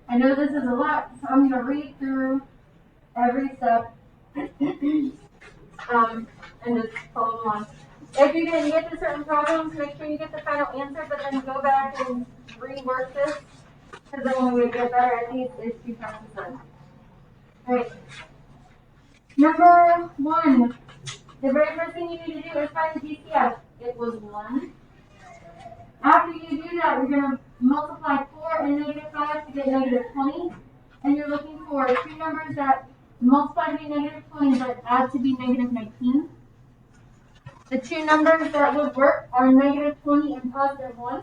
I know this is a lot, so I'm going to read through every step and just follow along. If you didn't get to certain problems, make sure you get the final answer, but then go back and rework this, because then when we get better at these, it's 2 times the time. Alright. Number 1. The very first thing you need to do is find the GCF. It was 1. After you do that, you're going to multiply 4 and negative 5 to get negative 20. And you're looking for 2 numbers that multiply to be negative 20 but add to be negative 19. The 2 numbers that would work are negative 20 and positive 1.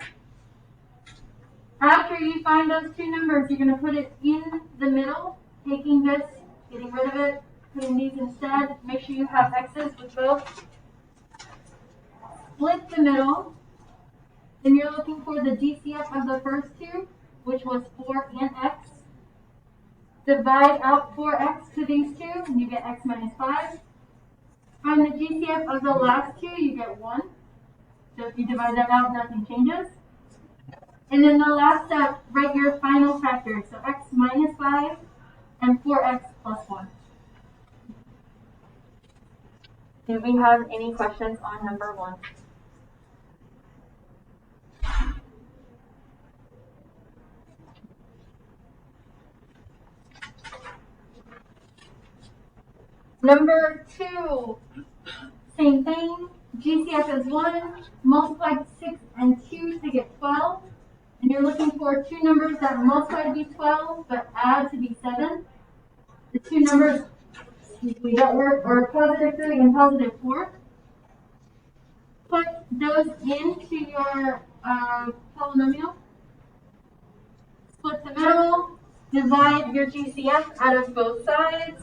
After you find those 2 numbers, you're going to put it in the middle, taking this, getting rid of it, putting these instead. Make sure you have x's with both. Split the middle. Then you're looking for the GCF of the first 2, which was 4 and x. Divide out 4x to these 2, and you get x minus 5. Find the GCF of the last 2, you get 1. So if you divide that out, nothing changes. And then the last step, write your final factor. So x minus 5 and 4x plus 1. Do we have any questions on number 1? Number 2, same thing. GCF is 1, multiply 6 and 2 to get 12. And you're looking for 2 numbers that multiply to be 12 but add to be 7. The 2 numbers that work are positive 3 and positive 4. Put those into your polynomial. Split the middle. Divide your GCF out of both sides.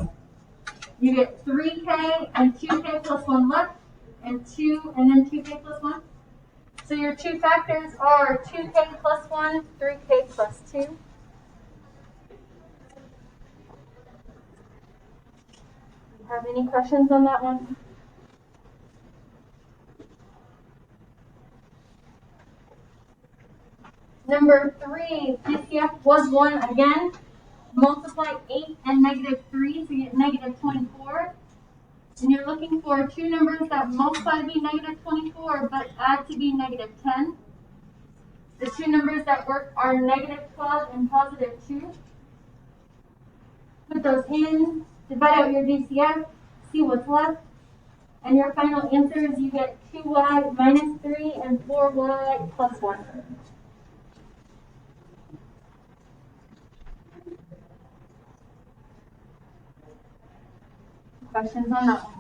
You get 3k and 2k plus 1 left, and 2 and then 2k plus 1. So your 2 factors are 2k plus 1, 3k plus 2. Do you have any questions on that one? Number 3, GCF was 1 again. Multiply 8 and negative 3 to get negative 24. And you're looking for 2 numbers that multiply to be negative 24 but add to be negative 10. The 2 numbers that work are negative 12 and positive 2. Put those in, divide out your GCF, see what's left. And your final answer is you get 2y minus 3 and 4y plus 1. Questions on that one?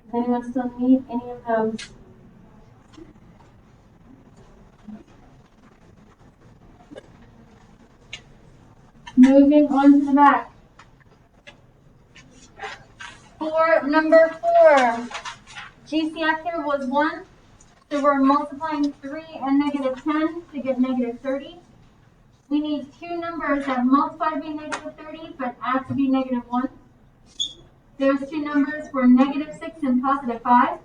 Does anyone still need any of those? Moving on to the back. For number 4, GCF here was 1, so we're multiplying 3 and negative 10 to get negative 30. We need 2 numbers that multiply to be negative 30 but add to be negative 1. Those 2 numbers were negative 6 and positive 5.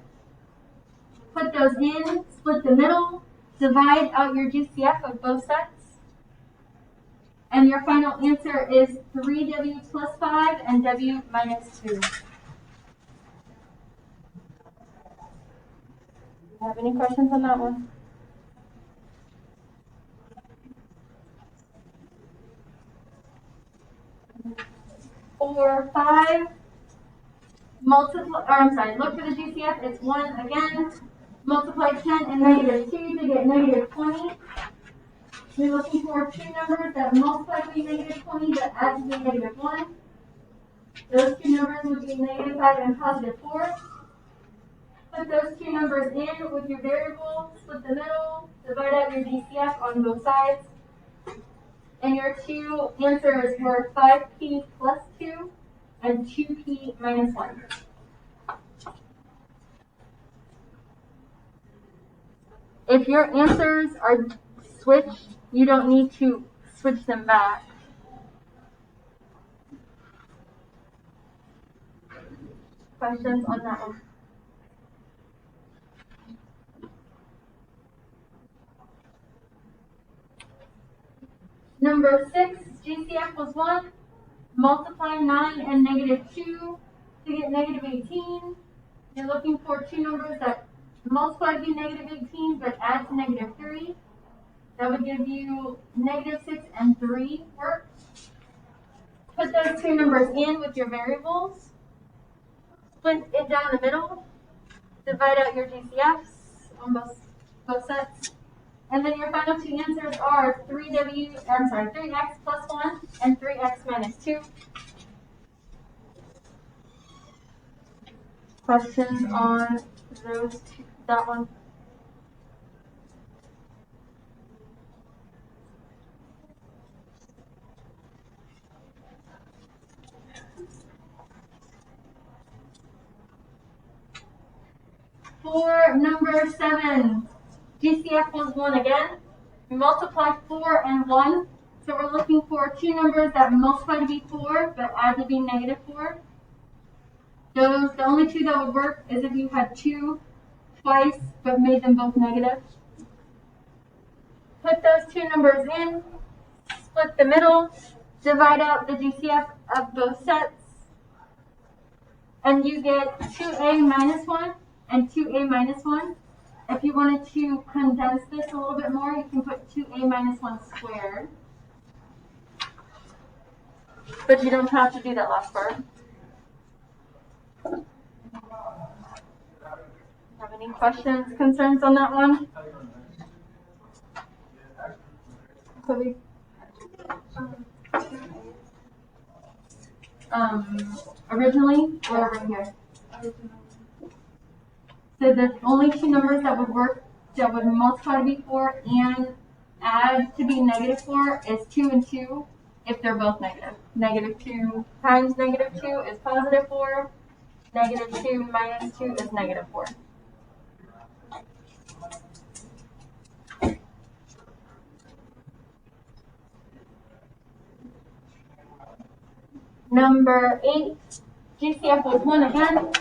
Put those in, split the middle, divide out your GCF of both sets. And your final answer is 3w plus 5 and w minus 2. Have any questions on that one? For 5, look for the GCF, it's 1 again. Multiply 10 and negative 2 to get negative 20. You're looking for 2 numbers that multiply to be negative 20 but add to be negative 1. Those 2 numbers would be negative 5 and positive 4. Put those 2 numbers in with your variable, split the middle, divide out your GCF on both sides. And your 2 answers were 5p plus 2 and 2p minus 1. If your answers are switched, you don't need to switch them back. questions on that one? Number 6, GCF was 1. Multiply 9 and negative 2 to get negative 18. You're looking for two numbers that multiply to be negative 18 but add to negative 3. That would give you negative 6 and 3 work. Put those two numbers in with your variables. Split it down the middle. Divide out your GCFs on both sets. And then your final two answers are 3x plus 1 and 3x minus 2. Questions on that one? For number 7, GCF was 1 again. Multiply 4 and 1. So we're looking for two numbers that multiply to be 4 but add to be negative 4. The only two that would work is if you had 2 twice but made them both negative. Put those two numbers in, split the middle, divide out the GCF of both sets, and you get 2a minus 1 and 2a minus 1. If you wanted to condense this a little bit more, you can put 2a minus 1 squared. But you don't have to do that last part. Have any questions, concerns on that one? Originally or over here? So the only two numbers that would work, that would multiply to be 4 and add to be negative 4 is 2 and 2 if they're both negative. Negative 2 times negative 2 is positive 4. Negative 2 minus 2 is negative 4. Number 8, GCF was 1 again.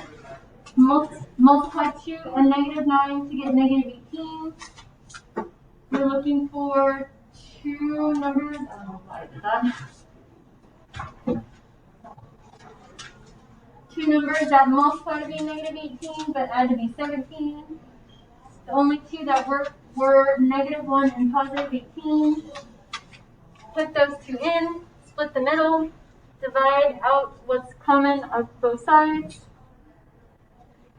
Multiply 2 and negative 9 to get negative 18. We're looking for two numbers. I don't know why I did that. Two numbers that multiply to be negative 18 but add to be 17. The only two that worked were negative 1 and positive 18. Put those two in, split the middle, divide out what's common of both sides.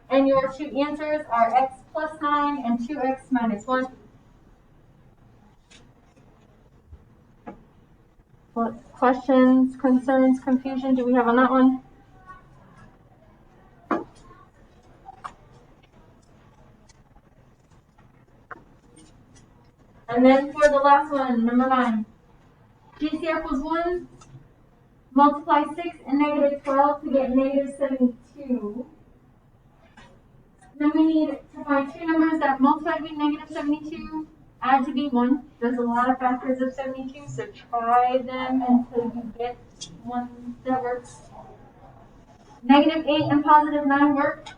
And your two answers are x plus 9 and 2x minus 1. What questions, concerns, confusion do we have on that one? And then for the last one, number 9. GCF was 1. Multiply 6 and negative 12 to get negative 72. Then we need to find two numbers that multiply to be negative 72, add to be 1. There's a lot of factors of 72, so try them until you get one that works. Negative 8 and positive 9 work.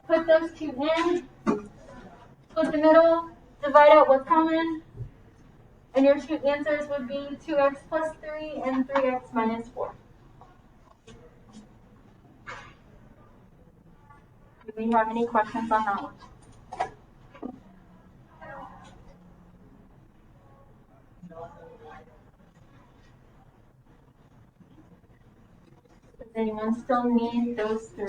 Put those two in, split the middle, divide out what's common, and your two answers would be 2x plus 3 and 3x minus 4. Do we have any questions on that one? Does anyone still need those three?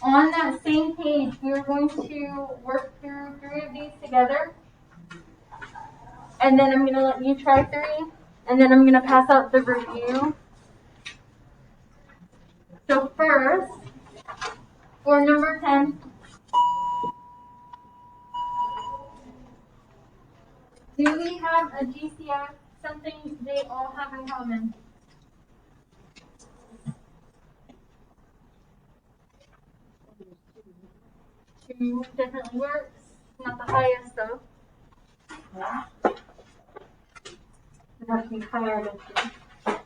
On that same page, we're going to work through 3 of these together. And then I'm going to let you try 3. And then I'm going to pass out the review. So first, for number 10, do we have a GCF, something they all have in common? 2 definitely works. Not the highest though. It has to be higher than 2.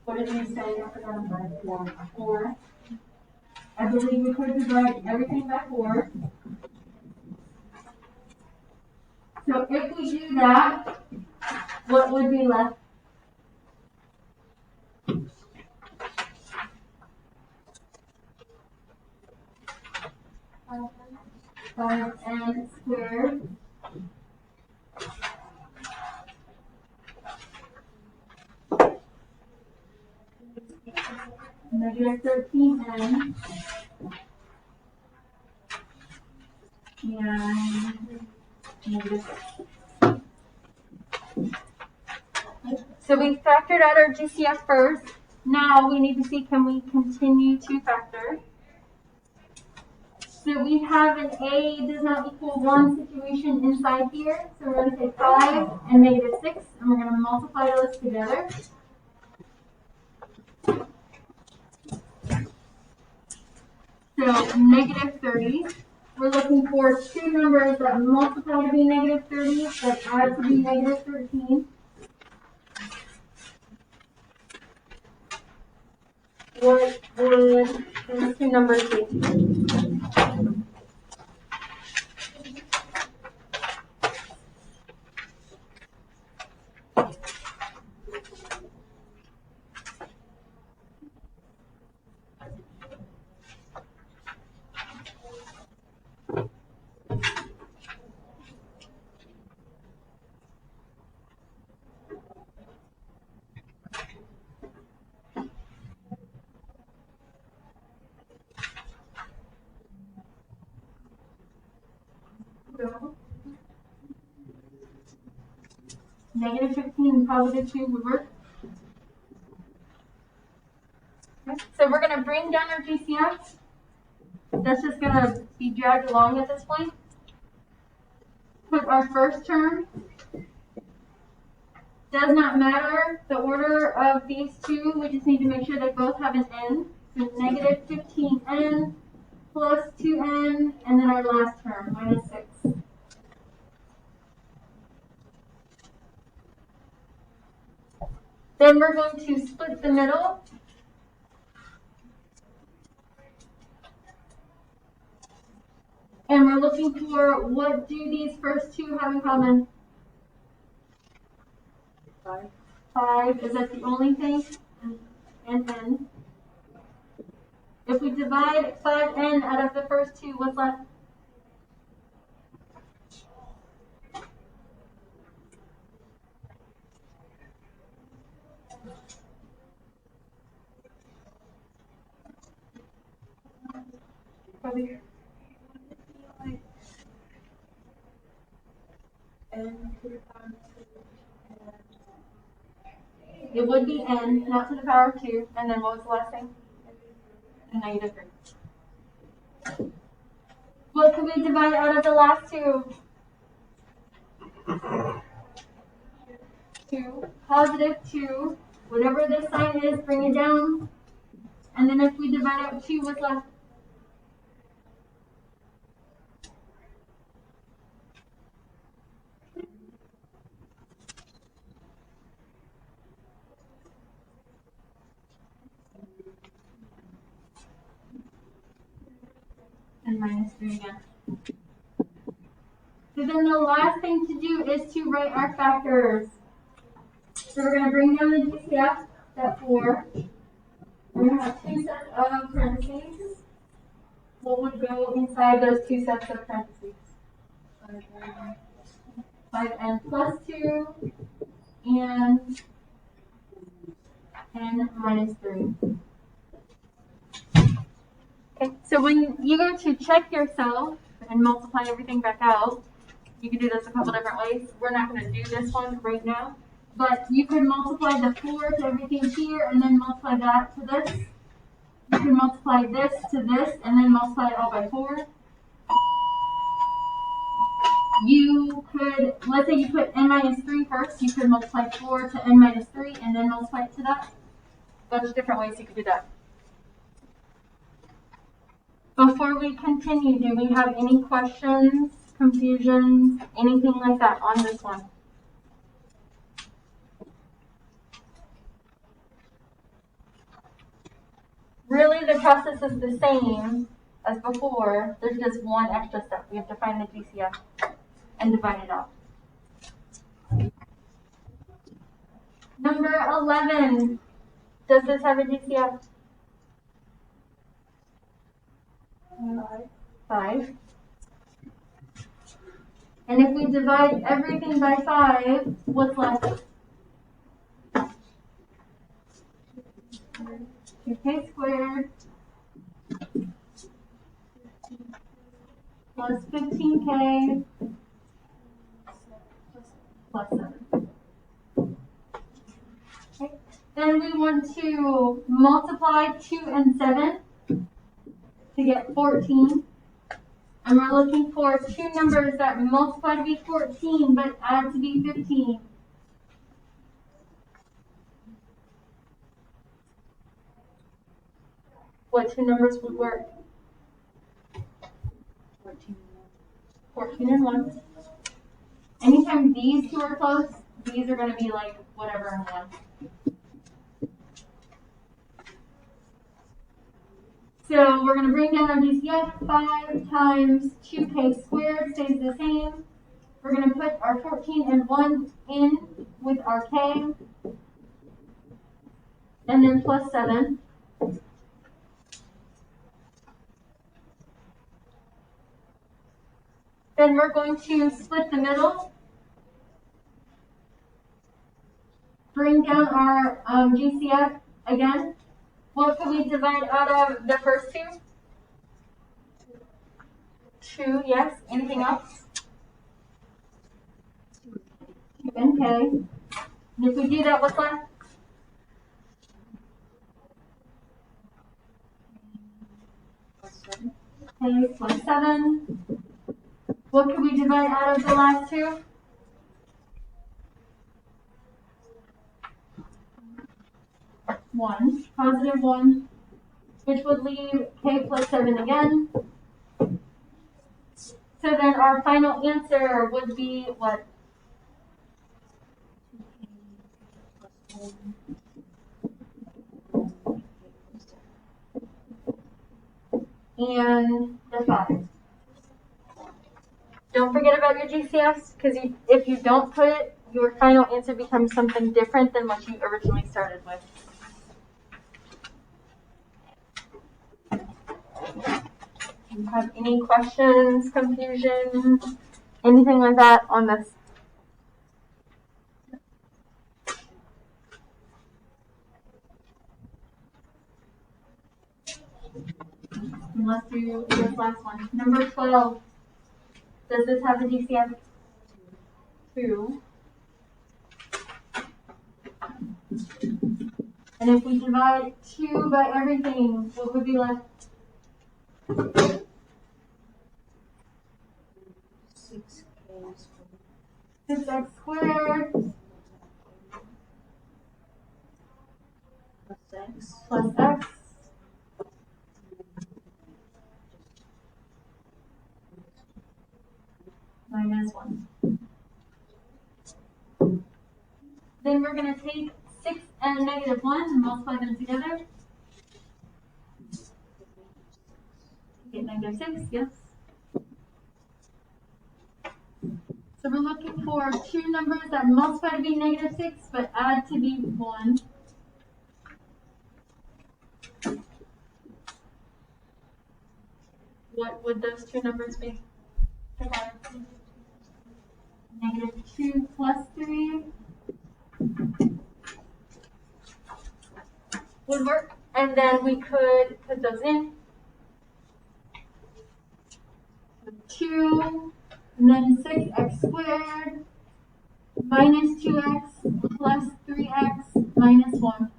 What did you say? I forgot about 4. I believe we could divide everything by 4. So if we do that, what would be left? 5n squared. Negative 13n. And negative 6. So we factored out our GCF first. Now we need to see, can we continue to factor? So we have an a does not equal 1 situation inside here. So we're going to say 5 and negative 6, and we're going to multiply those together. So negative 30. We're looking for two numbers that multiply to be negative 30, that add to be negative 13. What would those two numbers be? Negative 15 and positive 2 would work. Okay. So we're going to bring down our GCF. That's just going to be dragged along at this point. Put our first term. Does not matter the order of these two. We just need to make sure they both have an n. So negative 15n plus 2n, and then our last term, minus 6. Then we're going to split the middle. And we're looking for, what do these first two have in common? 5. 5, is that the only thing? And n. If we divide 5n out of the first two, what's left? Over here. It would be n, not to the power of 2. And then what was the last thing? And negative 3. What can we divide out of the last two? 2. Positive 2. Whatever this sign is, bring it down. And then if we divide out 2, what's left? And minus 3 again. So then the last thing to do is to write our factors. So we're going to bring down the GCF, that 4. We're going to have 2 sets of parentheses. What would go inside those 2 sets of parentheses? 5n plus 2 and n minus 3. Okay, so when you go to check yourself and multiply everything back out, you can do this a couple different ways. We're not going to do this one right now, but you could multiply the 4 to everything here and then multiply that to this. You can multiply this to this and then multiply it all by 4. You could, let's say you put n minus 3 first, you could multiply 4 to n minus 3 and then multiply it to that. There's different ways you could do that. Before we continue, do we have any questions confusions, anything like that on this one? Really, the process is the same as before. There's just one extra step. We have to find the GCF and divide it out. Number 11. Does this have a GCF? 5. And if we divide everything by 5, what's left? 2k squared plus 15k plus 7. Okay. Then we want to multiply 2 and 7 to get 14. And we're looking for two numbers that multiply to be 14 but add to be 15. What two numbers would work? 14 and 1. Anytime these two are close, these are going to be like whatever and 1. So we're going to bring down our GCF. 5 times 2k squared stays the same. We're going to put our 14 and 1 in with our k. And then plus 7. Then we're going to split the middle. Bring down our GCF again. What can we divide out of the first two? 2, yes. Anything else? 2 and k. And if we do that, what's left? K plus 7. What can we divide out of the last two? 1, positive 1, which would leave k plus 7 again. So then our final answer would be what? And the 5. Don't forget about your GCFs, because if you don't put it, your final answer becomes something different than what you originally started with. Do you have any questions, confusion, anything like that on this? Let's do this last one. Number 12. Does this have a GCF? 2. And if we divide 2 by everything, what would be left? 6x squared plus x minus 1. Then we're going to take 6 and negative 1 and multiply them together. Get negative 6, yes. So we're looking for two numbers that multiply to be negative 6 but add to be 1. What would those two numbers be? Negative 2 plus 3 would work. And then we could put those in. 2 and then 6x squared minus 2x plus 3x minus 1.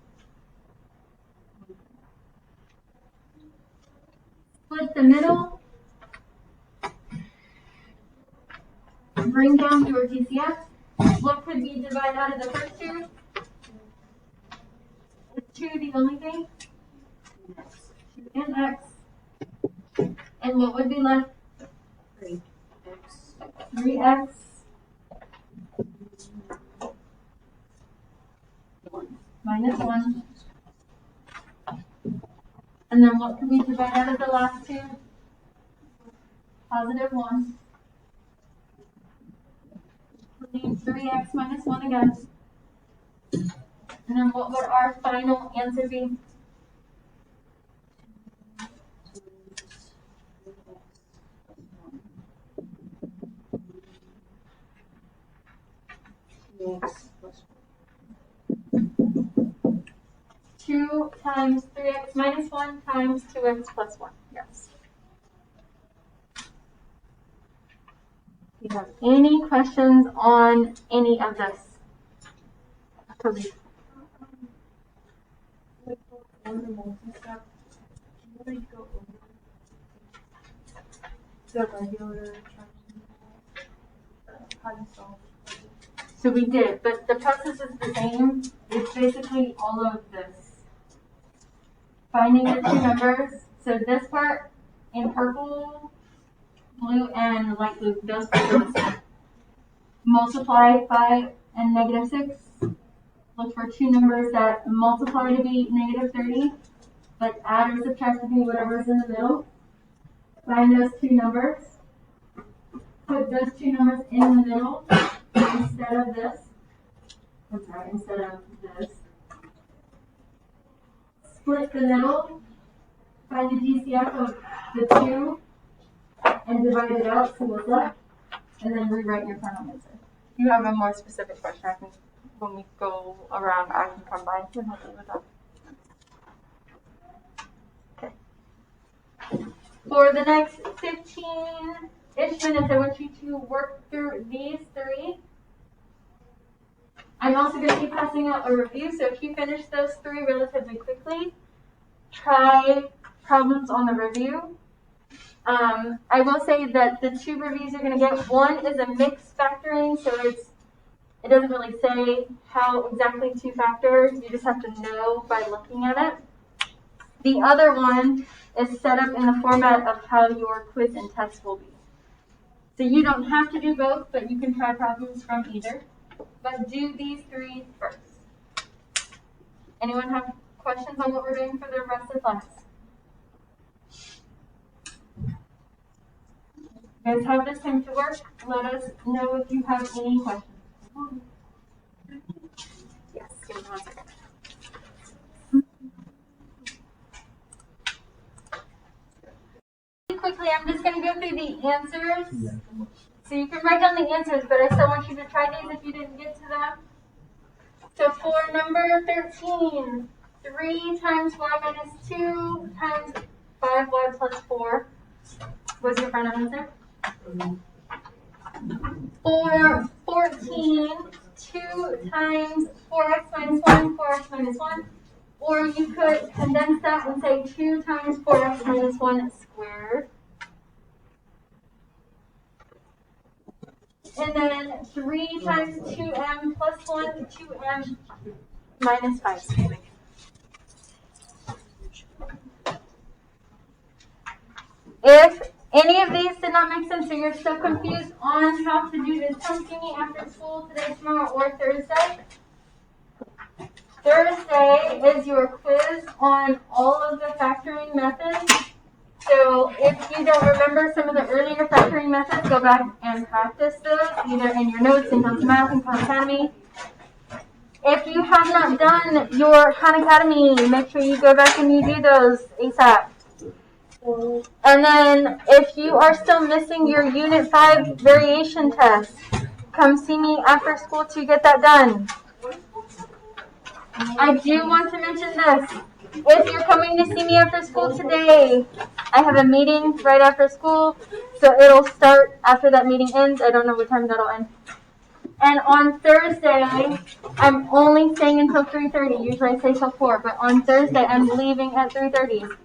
Split the middle. Bring down your GCF. What could we divide out of the first two? Is 2 the only thing? 2 and x. And what would be left? 3x. 3x minus 1. And then what can we divide out of the last two? Positive 1. We need 3x minus 1 again. And then what would our final answer be? X plus 2 times 3x minus 1 times 2x plus 1. Yes. Do you have any questions on any of this? Please. the regular how to solve. So we did, but the process is the same. It's basically all of this. Finding the two numbers. So this part in purple, blue, and light blue, those parts are the same. Multiply 5 and negative 6. Look for two numbers that multiply to be negative 30, but add or subtract to be whatever's in the middle. Find those two numbers. Put those two numbers in the middle instead of this. I'm sorry, instead of this. Split the middle. Find the GCF of the two and divide it out to what's left. And then rewrite your final answer. If you have a more specific question, I can, when we go around, I can come by and help you with that. Okay. For the next 15-ish minutes, I want you to work through these three. I'm also going to be passing out a review, so if you finish those three relatively quickly, try problems on the review. I will say that the two reviews you're going to get, one is a mixed factoring, so it doesn't really say how exactly to factor. You just have to know by looking at it. The other one is set up in the format of how your quiz and test will be. So you don't have to do both, but you can try problems from either. But do these three first. Anyone have questions on what we're doing for the rest of the class? You guys have this time to work. Let us know if you have any questions. Yes, give me 1 second. Quickly, I'm just going to go through the answers. So you can write down the answers, but I still want you to try these if you didn't get to them. So for number 13, 3 times y minus 2 times 5y plus 4 was your final answer. For 14, 2 times 4x minus 1, 4x minus 1. Or you could condense that and say 2 times 4x minus 1 squared. And then 3 times 2m plus 1, 2m minus 5. Excuse me. If any of these did not make sense or you're still confused on how to do this, come see me after school today, tomorrow, or Thursday. Thursday is your quiz on all of the factoring methods. So if you don't remember some of the earlier factoring methods, go back and practice those, either in your notes in Khan Math and Khan Academy. If you have not done your Khan Academy, make sure you go back and you do those ASAP. And then if you are still missing your Unit 5 variation test, come see me after school to get that done. I do want to mention this. If you're coming to see me after school today, I have a meeting right after school, so it'll start after that meeting ends. I don't know what time that'll end. And on Thursday, I'm only staying until 3:30. Usually I stay till 4, but on Thursday I'm leaving at 3:30.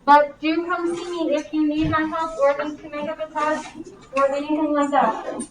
But do come see me if you need my help or need to make up a test or anything like that.